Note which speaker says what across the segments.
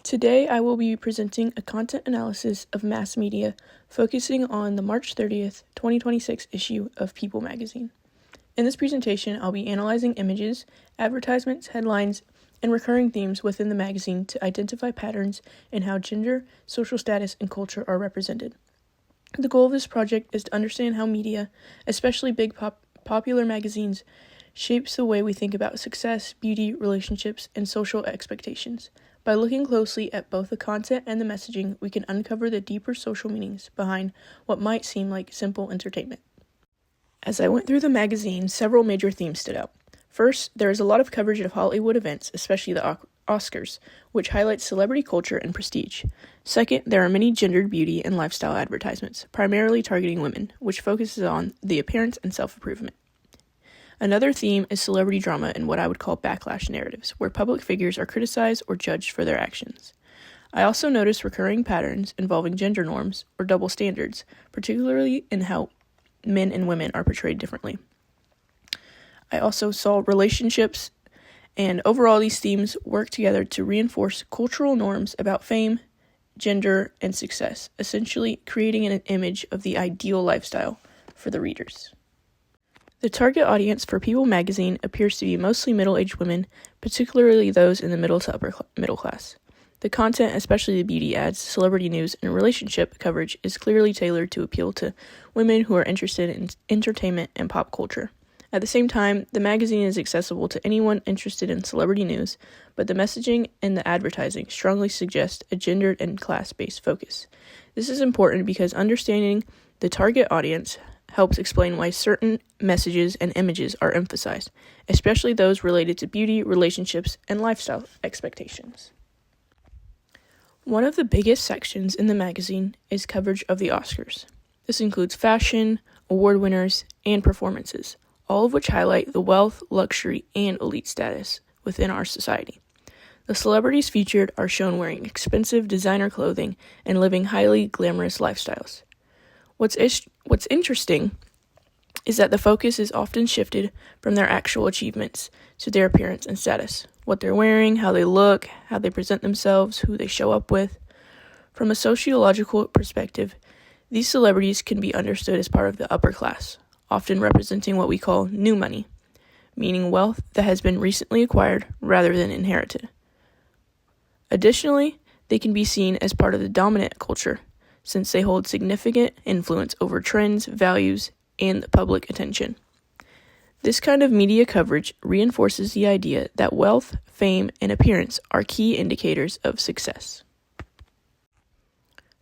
Speaker 1: Today, I will be presenting a content analysis of mass media focusing on the March 30th, 2026 issue of People magazine. In this presentation, I'll be analyzing images, advertisements, headlines, and recurring themes within the magazine to identify patterns in how gender, social status, and culture are represented. The goal of this project is to understand how media, especially big popular magazines, shapes the way we think about success, beauty, relationships, and social expectations. By looking closely at both the content and the messaging, we can uncover the deeper social meanings behind what might seem like simple entertainment. As I went through the magazine, several major themes stood out. First, there is a lot of coverage of Hollywood events, especially the Oscars, which highlights celebrity culture and prestige. Second, there are many gendered beauty and lifestyle advertisements, primarily targeting women, which focuses on the appearance and self-improvement. Another theme is celebrity drama and what I would call backlash narratives, where public figures are criticized or judged for their actions. I also noticed recurring patterns involving gender norms or double standards, particularly in how men and women are portrayed differently. I also saw relationships, and overall these themes work together to reinforce cultural norms about fame, gender, and success, essentially creating an image of the ideal lifestyle for the readers. The target audience for People magazine appears to be mostly middle-aged women, particularly those in the middle to upper middle class. The content, especially the beauty ads, celebrity news, and relationship coverage, is clearly tailored to appeal to women who are interested in entertainment and pop culture. At the same time, the magazine is accessible to anyone interested in celebrity news, but the messaging and the advertising strongly suggest a gendered and class-based focus. This is important because understanding the target audience helps explain why certain messages and images are emphasized, especially those related to beauty, relationships, and lifestyle expectations. One of the biggest sections in the magazine is coverage of the Oscars. This includes fashion, award winners, and performances, all of which highlight the wealth, luxury, and elite status within our society. The celebrities featured are shown wearing expensive designer clothing and living highly glamorous lifestyles. What's interesting is that the focus is often shifted from their actual achievements to their appearance and status, what they're wearing, how they look, how they present themselves, who they show up with. From a sociological perspective, these celebrities can be understood as part of the upper class, often representing what we call new money, meaning wealth that has been recently acquired rather than inherited. Additionally, they can be seen as part of the dominant culture, since they hold significant influence over trends, values, and the public attention. This kind of media coverage reinforces the idea that wealth, fame, and appearance are key indicators of success.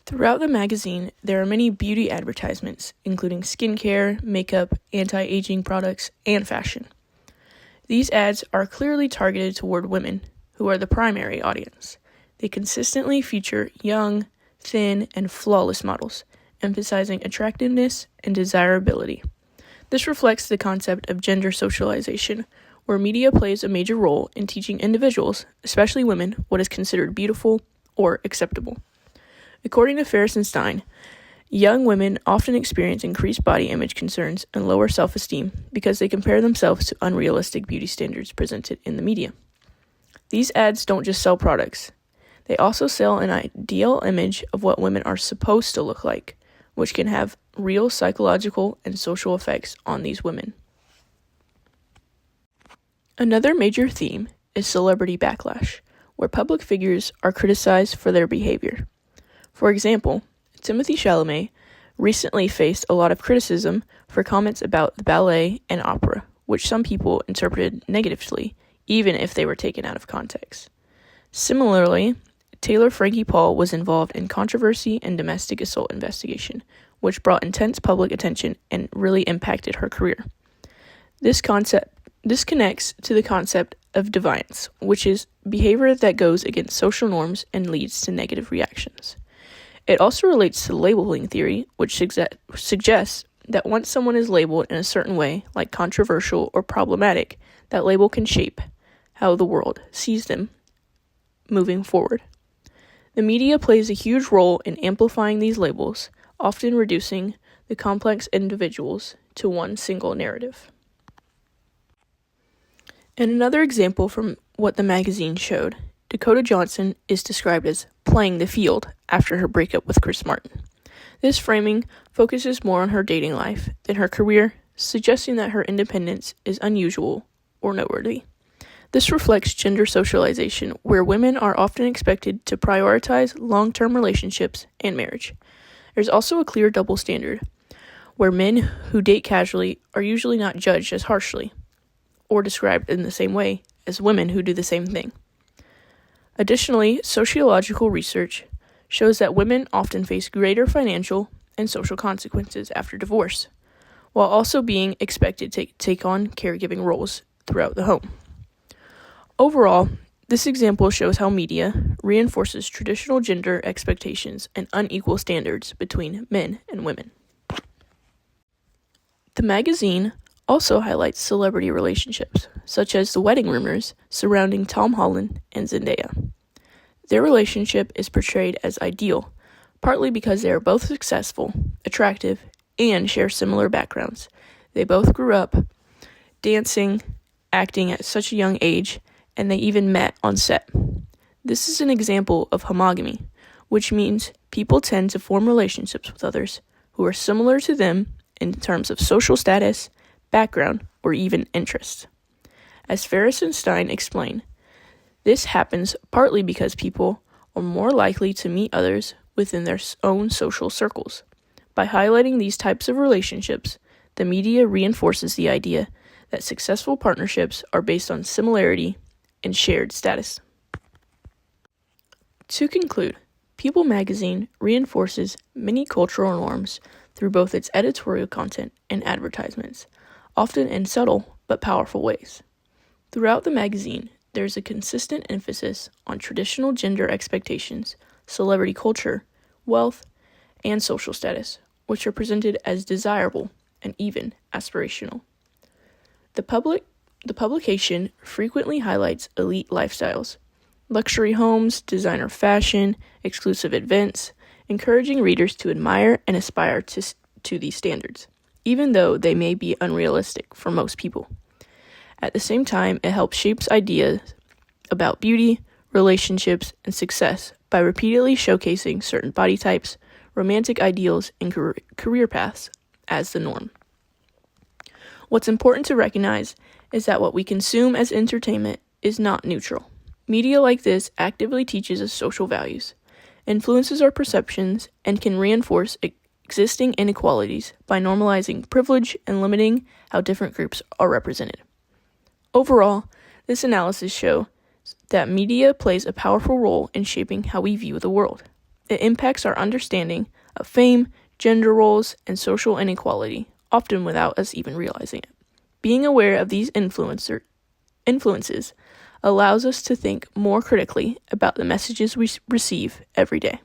Speaker 1: Throughout the magazine, there are many beauty advertisements, including skincare, makeup, anti-aging products, and fashion. These ads are clearly targeted toward women, who are the primary audience. They consistently feature young, thin, and flawless models, emphasizing attractiveness and desirability. This reflects the concept of gender socialization, where media plays a major role in teaching individuals, especially women, what is considered beautiful or acceptable. According to Ferris and Stein, young women often experience increased body image concerns and lower self-esteem because they compare themselves to unrealistic beauty standards presented in the media. These ads don't just sell products. They also sell an ideal image of what women are supposed to look like, which can have real psychological and social effects on these women. Another major theme is celebrity backlash, where public figures are criticized for their behavior. For example, Timothée Chalamet recently faced a lot of criticism for comments about the ballet and opera, which some people interpreted negatively, even if they were taken out of context. Similarly, Taylor Frankie Paul was involved in controversy and domestic assault investigation, which brought intense public attention and really impacted her career. This connects to the concept of defiance, which is behavior that goes against social norms and leads to negative reactions. It also relates to labeling theory, which suggests that once someone is labeled in a certain way, like controversial or problematic, that label can shape how the world sees them moving forward. The media plays a huge role in amplifying these labels, often reducing the complex individuals to one single narrative. And another example from what the magazine showed, Dakota Johnson is described as playing the field after her breakup with Chris Martin. This framing focuses more on her dating life than her career, suggesting that her independence is unusual or noteworthy. This reflects gender socialization, where women are often expected to prioritize long-term relationships and marriage. There's also a clear double standard, where men who date casually are usually not judged as harshly or described in the same way as women who do the same thing. Additionally, sociological research shows that women often face greater financial and social consequences after divorce, while also being expected to take on caregiving roles throughout the home. Overall, this example shows how media reinforces traditional gender expectations and unequal standards between men and women. The magazine also highlights celebrity relationships, such as the wedding rumors surrounding Tom Holland and Zendaya. Their relationship is portrayed as ideal, partly because they are both successful, attractive, and share similar backgrounds. They both grew up dancing, acting at such a young age, and they even met on set. This is an example of homogamy, which means people tend to form relationships with others who are similar to them in terms of social status, background, or even interests. As Ferris and Stein explain, this happens partly because people are more likely to meet others within their own social circles. By highlighting these types of relationships, the media reinforces the idea that successful partnerships are based on similarity and shared status. To conclude, People magazine reinforces many cultural norms through both its editorial content and advertisements, often in subtle but powerful ways. Throughout the magazine, there is a consistent emphasis on traditional gender expectations, celebrity culture, wealth, and social status, which are presented as desirable and even aspirational. The publication frequently highlights elite lifestyles, luxury homes, designer fashion, exclusive events, encouraging readers to admire and aspire to these standards, even though they may be unrealistic for most people. At the same time, it helps shape ideas about beauty, relationships, and success by repeatedly showcasing certain body types, romantic ideals, and career paths as the norm. What's important to recognize is that what we consume as entertainment is not neutral. Media like this actively teaches us social values, influences our perceptions, and can reinforce existing inequalities by normalizing privilege and limiting how different groups are represented. Overall, this analysis shows that media plays a powerful role in shaping how we view the world. It impacts our understanding of fame, gender roles, and social inequality, often without us even realizing it. Being aware of these influences allows us to think more critically about the messages we receive every day.